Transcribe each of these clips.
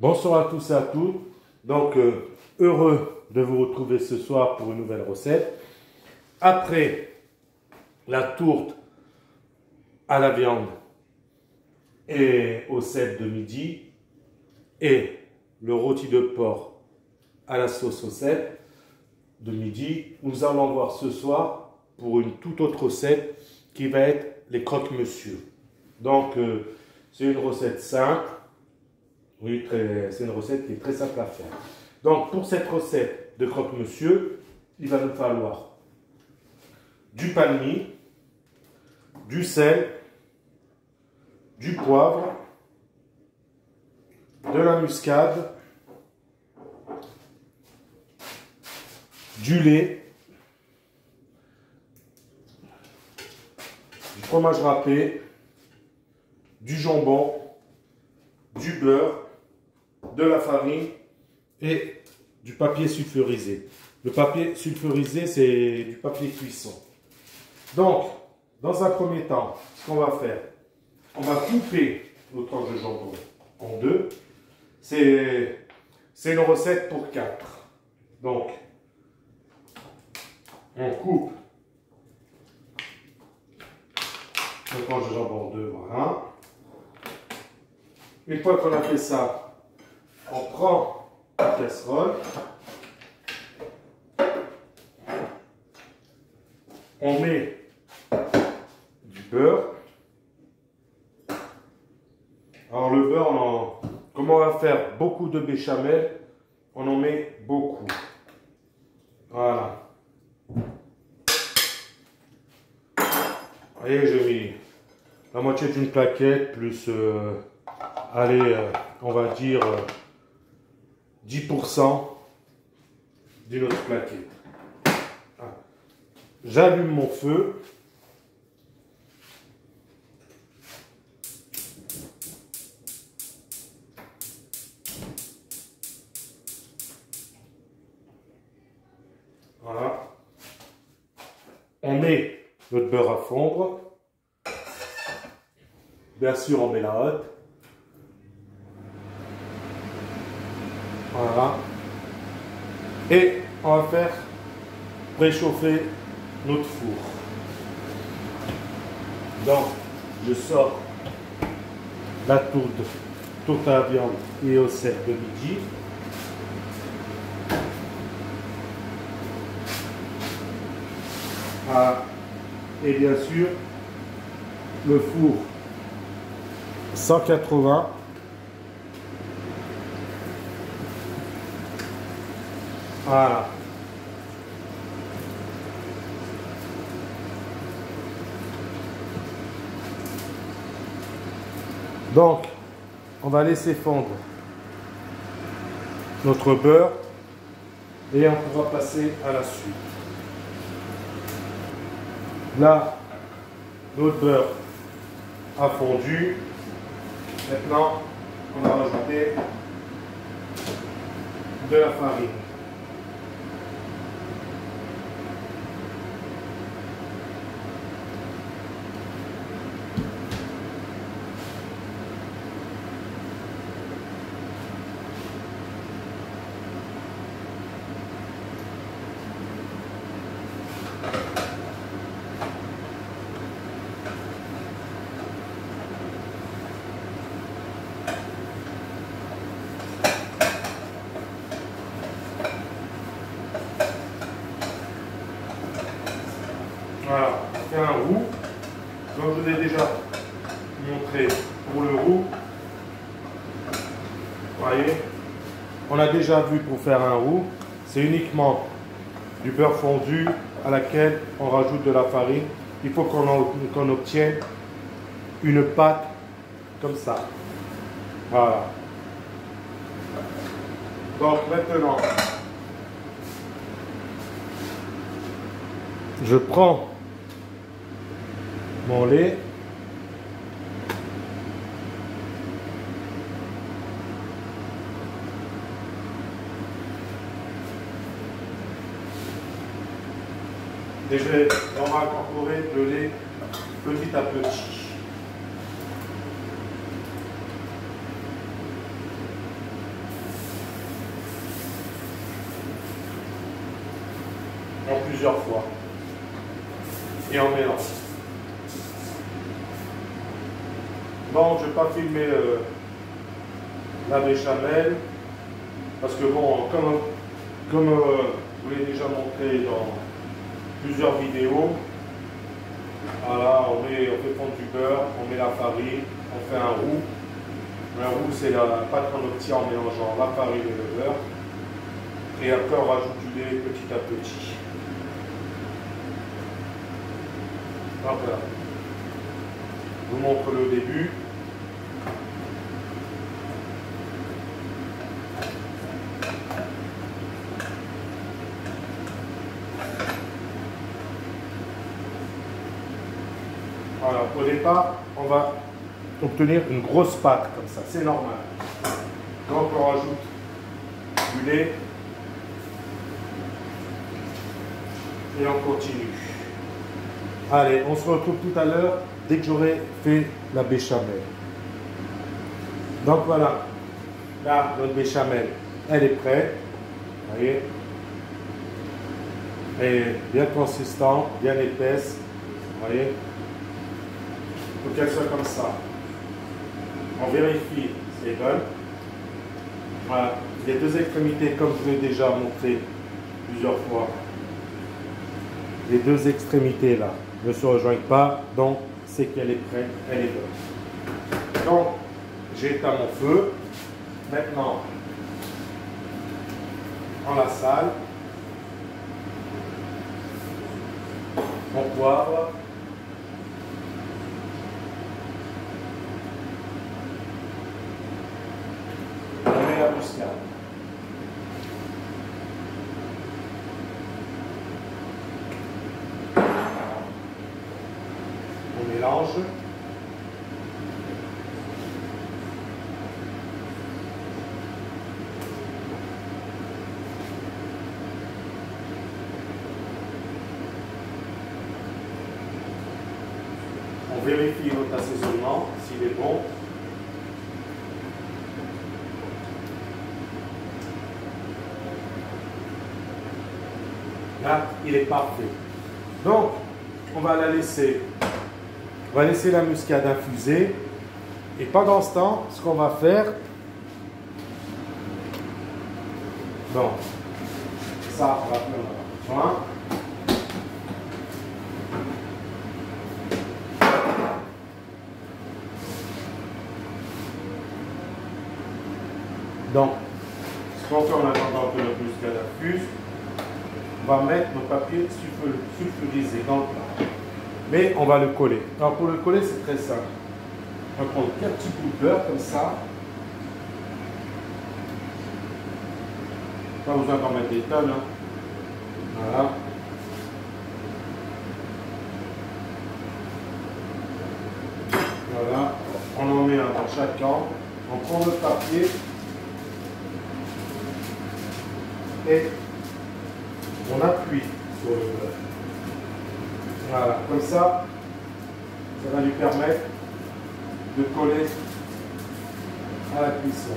Bonsoir à tous et à toutes. Donc, heureux de vous retrouver ce soir pour une nouvelle recette. Après la tourte à la viande et au cèpe de midi et le rôti de porc à la sauce au cèpe de midi, nous allons voir ce soir pour une toute autre recette qui va être les croque-monsieur. Donc, c'est une recette simple. Oui, c'est une recette qui est très simple à faire. Donc, pour cette recette de croque-monsieur, il va nous falloir du palmis, du sel, du poivre, de la muscade, du lait, du fromage râpé, du jambon, du beurre, de la farine et du papier sulfurisé. Le papier sulfurisé, c'est du papier cuisson. Donc, dans un premier temps, ce qu'on va faire, on va couper nos tranches de jambon en deux. C'est une recette pour 4. Donc, on coupe nos tranches de jambon en deux, voilà. Une fois qu'on a fait ça, on prend la casserole, on met du beurre. Alors le beurre, comme on va faire beaucoup de béchamel, on en met beaucoup. Voilà. Vous voyez, j'ai mis la moitié d'une plaquette plus, allez, on va dire 10% d'une autre plaquette. J'allume mon feu. Voilà. On met notre beurre à fondre. Bien sûr, on met la hotte. Voilà. Et on va faire préchauffer notre four. Donc, je sors la tourte à la viande et au cèpe de midi. Voilà. Et bien sûr, le four 180. Voilà. Donc, on va laisser fondre notre beurre et on pourra passer à la suite. Là, notre beurre a fondu. Maintenant, on va rajouter de la farine. Voilà, on fait un roux. Comme je vous ai déjà montré pour le roux, vous voyez, on a déjà vu pour faire un roux, c'est uniquement du beurre fondu à laquelle on rajoute de la farine. Il faut qu'on obtienne une pâte comme ça. Voilà. Donc maintenant, je prends mon lait. Et on va incorporer le lait petit à petit. en plusieurs fois. Et on mélange. Bon, je ne vais pas filmer la béchamel, parce que bon, comme je vous l'ai déjà montré dans plusieurs vidéos, voilà, on fait fondre du beurre, on met la farine, on fait un roux. Un roux, c'est la pâte qu'on obtient en mélangeant la farine et le beurre. Et après, on rajoute du lait petit à petit. Donc voilà. Je vous montre le début. Voilà, au départ, on va obtenir une grosse pâte comme ça, c'est normal. Donc on rajoute du lait et on continue. Allez, on se retrouve tout à l'heure dès que j'aurai fait la béchamel. Donc voilà, là notre béchamel, elle est prête. Vous voyez, elle est bien consistante, bien épaisse. Vous voyez, il faut qu'elle soit comme ça. On vérifie si c'est bon. Voilà, les deux extrémités, comme je l'ai déjà montré plusieurs fois, les deux extrémités là ne se rejoignent pas, donc c'est qu'elle est prête, elle est bonne. Donc, j'ai éteint mon feu. Maintenant, on la sale, mon poivre, on met la muscade. On mélange. On vérifie notre assaisonnement, s'il est bon. Là, il est parfait. Donc, on va la laisser. On va laisser la muscade infuser. Et pendant ce temps, ce qu'on va faire, bon, ça, on va faire besoin. Donc, ce qu'on fait en attendant que notre muscade infuse, on va mettre nos papiers sulfurisés dans le plat. Mais on va le coller. Alors pour le coller, c'est très simple. On va prendre un petit coup de beurre comme ça. Pas besoin d'en mettre des tonnes. Hein. Voilà. Voilà. On en met un dans chaque angle. On prend le papier. Et on appuie sur le beurre. Voilà, comme ça va lui permettre de coller à la cuisson.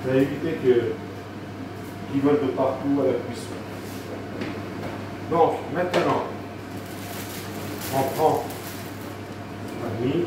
Ça va éviter qu'il vole de partout à la cuisson. Donc, maintenant, on prend un demi.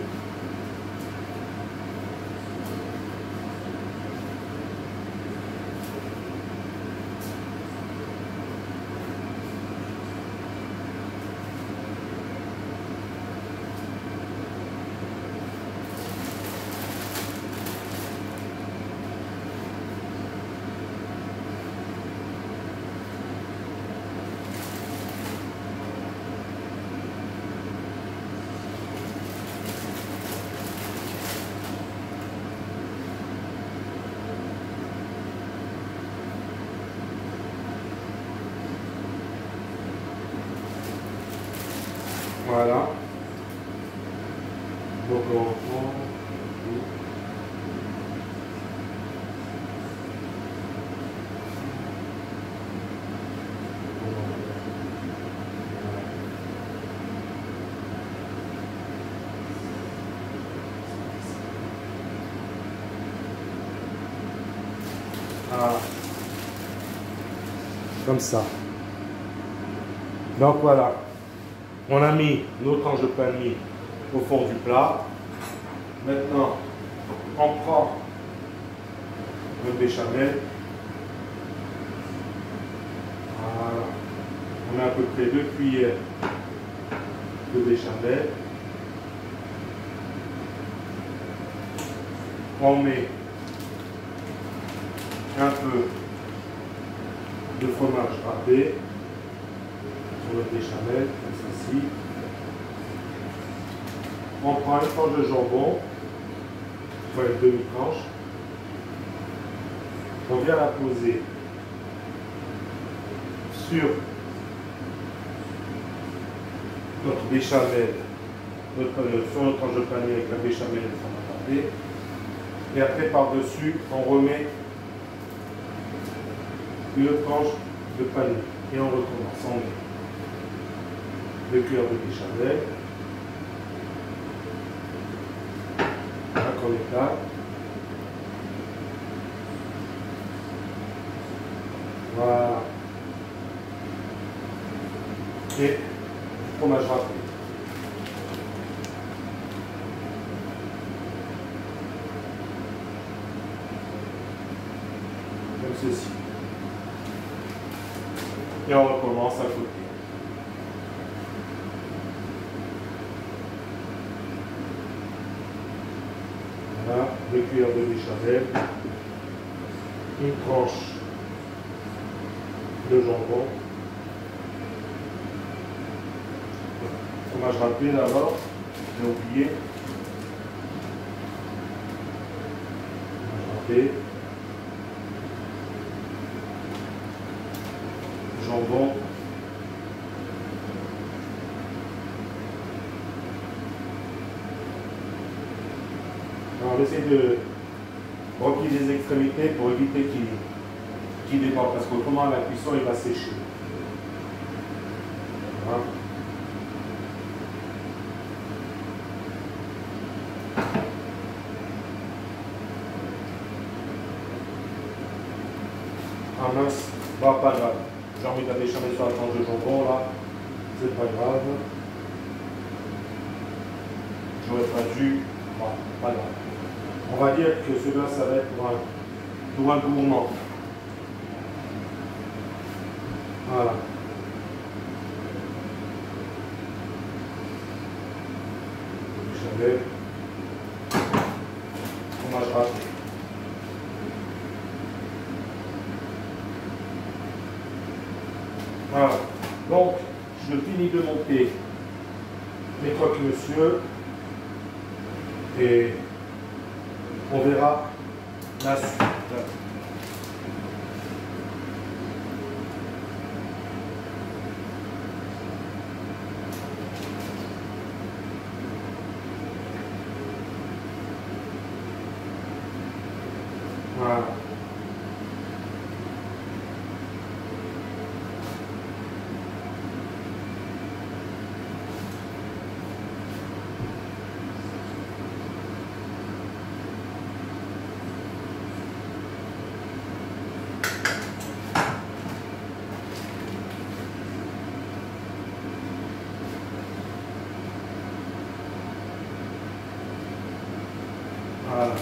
Voilà. Donc on prend. Voilà. Comme ça. Donc voilà. On a mis nos tranches de pain de mie au fond du plat. Maintenant, on prend le béchamel. Voilà. On met à peu près 2 cuillères de béchamel. On met un peu de fromage râpé sur le béchamel, comme ceci. On prend une tranche de jambon, enfin une demi-tranche. On vient la poser sur notre béchamel, sur notre tranche de panier avec la béchamel et le fromage râpé. Et après, par-dessus, on remet une tranche de panier. Et on recommence. On met 2 cuillères de béchamel. Voilà, qu'on éclate. Voilà. Et fromage râpé. Comme ceci. Et on recommence à côté. Voilà, 2 cuillères de béchamel, une tranche de jambon, fromage râpé d'abord, j'ai oublié, fromage râpé, jambon, alors on essaie de replier les extrémités pour éviter qu'il déborde, parce qu'autrement la cuisson il va sécher. Voilà. Ah mince, bah, pas grave. J'ai envie d'aller béchamel sur la tranche de jambon là, c'est pas grave. J'aurais pas dû, bon, pas grave. On va dire que celui-là ça va être pour un gourmand. Voilà. Béchamel, fromage râpé. Voilà, donc je finis de monter mes croque-monsieur et on verra la suite. Voilà. Voilà.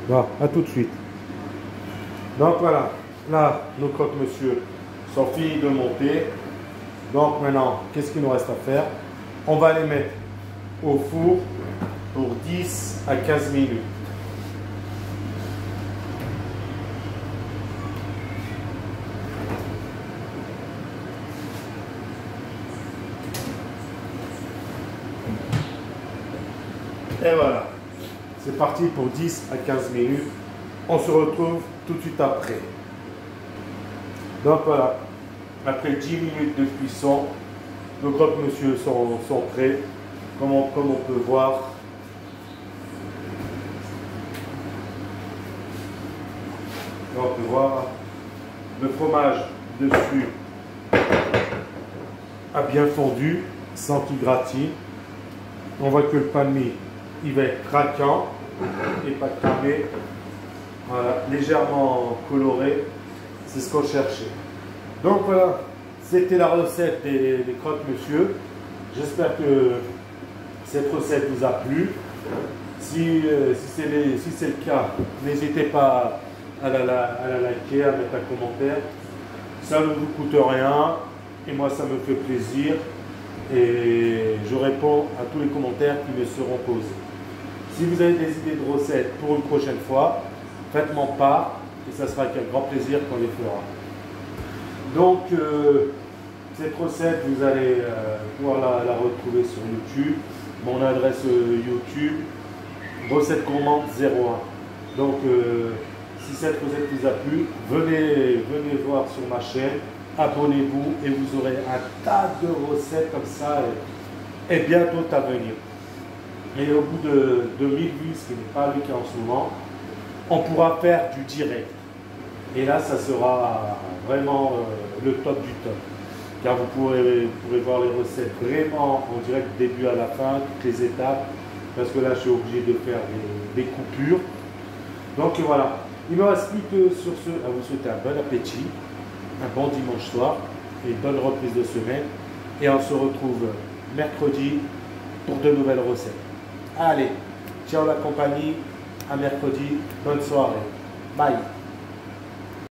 Bon, à tout de suite. Donc voilà, là, nos croque-monsieur sont finis de monter. Donc maintenant, qu'est-ce qu'il nous reste à faire? On va les mettre au four pour 10 à 15 minutes. Et voilà, c'est parti pour 10 à 15 minutes. On se retrouve tout de suite après. Donc voilà, après 10 minutes de cuisson, nos croque-monsieur sont prêts. Comme on peut voir, le fromage dessus a bien fondu sans qu'il gratine. On voit que le pain de mie il va être craquant et pas cramé. Voilà, légèrement coloré, c'est ce qu'on cherchait. Donc voilà, c'était la recette des croque-monsieur. J'espère que cette recette vous a plu. Si c'est le cas, n'hésitez pas à la liker, à mettre un commentaire. Ça ne vous coûte rien et moi ça me fait plaisir. Et je réponds à tous les commentaires qui me seront posés. Si vous avez des idées de recettes pour une prochaine fois, faites-moi part et ça sera avec un grand plaisir qu'on les fera. Donc, cette recette, vous allez pouvoir la retrouver sur YouTube. Mon adresse YouTube, recette gourmande 01. Donc, si cette recette vous a plu, venez voir sur ma chaîne, abonnez-vous et vous aurez un tas de recettes comme ça et bientôt à venir. Et au bout de 1000 vues, ce qui n'est pas le cas en ce moment, on pourra faire du direct. Et là, ça sera vraiment le top du top. Car vous pourrez voir les recettes vraiment en direct, début à la fin, toutes les étapes. Parce que là, je suis obligé de faire des coupures. Donc voilà. Il ne me reste plus que sur ce à vous souhaiter un bon appétit, un bon dimanche soir et une bonne reprise de semaine. Et on se retrouve mercredi pour de nouvelles recettes. Allez, ciao la compagnie, à mercredi, bonne soirée. Bye.